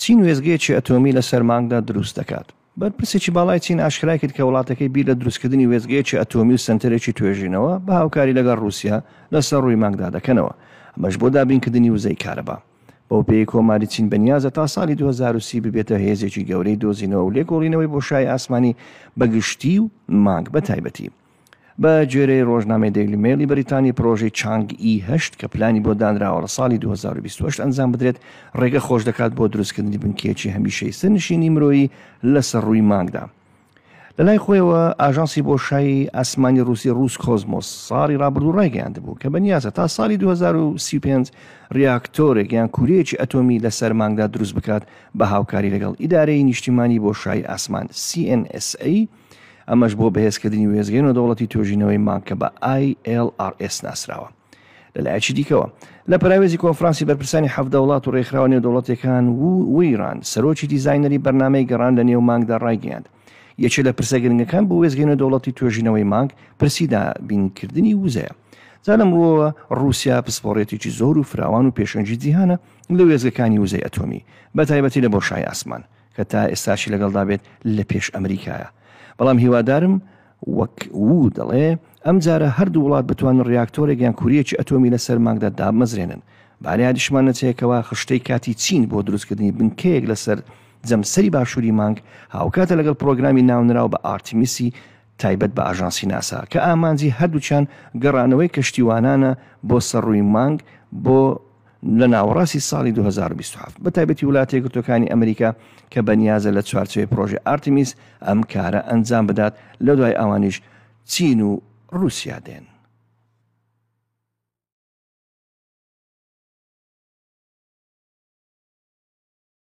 چین وێستگەیەکی ئەتۆمی لەسەر مانگدا دروست دەکات. بەرپرسێکی باڵای چین ئاشکرا کرد کە وڵاتەکەی بیر لە دروستکردنی وێستگەیەکی ئەتۆمی و سنتەرێکی توێژینەوە بە هاوکاری لەگەڵ رووسیا لەسەر ڕووی مانگدا دەکەنەوە، ئەمەش بۆ دابینکردنی وزەی کارەبا. بەو پێی کۆماری چین بەنیازە تا ساڵی 2030 ببێتە هێزێکی گەورەی دۆزینەوە و لێکۆڵینەوەی بۆشایی ئاسمانی بەگشتی و مانگ بە تایبەتی. بە گوێرەی ڕۆژنامەی دەیلی میلی بەریتانی پرۆژەی چانگ ئی8 کە پلانی بۆ دانراوە لە ساڵی 2028 ئەنجام بدرێت ڕێگە خۆش دەکات بۆ دروستکردنی بنکێکی هەمیشەی سەرنشینی مرۆیی لەسەر ڕووی مانگدا. لەلای خۆیەوە ئاژانسی بۆشایی ئاسمانی رووسی ڕووس کۆزمۆس ساڵی ڕابردوو ڕایگەیاندبوو کە بەنیازە تا ساڵی 2035 ریاکتۆرێک یان کوورەیەکی ئەتۆمی لەسەر مانگدا دروست بکات بە هاوکاری لەگەڵ ئیدارەی نیشتیمانی بۆشایی ئاسمان CNSA، ئەمەش بۆ بەهێزکردنی وێزگەی نێودەوڵەتی توێژینەوەی مانگ کە بە ILRS ناسراوە. لەلایەکی دیکەوە لە پراوێزی کۆنفرانسی بەرپرسانی 17 وڵات و ڕێکخراوە نێودەوڵەتیەکان و ئیران سەرۆکی دیزاینەری بەرنامەی گەڕان لە نێو مانگدا ڕایگەیاند. یەکێ لە پرسە گرنگەکان بۆ وێزگەی نێودەوڵەتی توێژینەوەی مانگ پرسی دابینکردنی وزەیە. جا لەمڕۆوە رووسیا پسپۆڕێتێکی زۆر و فراوان و پێشەنجی جیهانە لە وێزگەکانی وزەی ئەتۆمی بە تایبەتی لە بۆشای ئاسمان کە تا ئێستاشی لەگەڵدا بێت لە پێش ئەمریکایە. بەڵام هیوادارم وەک و دەڵێ ئەم جارە هەردوو وڵات بتوانن ڕیاکتۆرێک یان کوورەیەکی ئەتۆمی لەسەر مانگدا دامەزرێنن. بەڵێ دیشمان نەچەیەکەوە خشتەی کاتی چین بۆ دروستکردنی بنکەیەک لەسەر جەمسەری باشووری مانگ هاوکاتە لەگەڵ پرۆگرامی ناونراو بە ئارتیمیسی تایبەت بە ئاژانسی ناسا کە ئامانجی هەردووچیان گەڕانەوەی کەشتیوانانە بۆ سەرڕووی مانگ بۆ لە ناوەڕاستی ساڵی 2027 بە تایبەتی وڵاتە یەکگرتووەکانی ئەمریکا کە بەنیازە لە چوارچێوەی پرۆژێ ئارتیمیس ئەم کارە ئەنجام بدات لە دوای ئەوانیش چین و رووسیا دێن.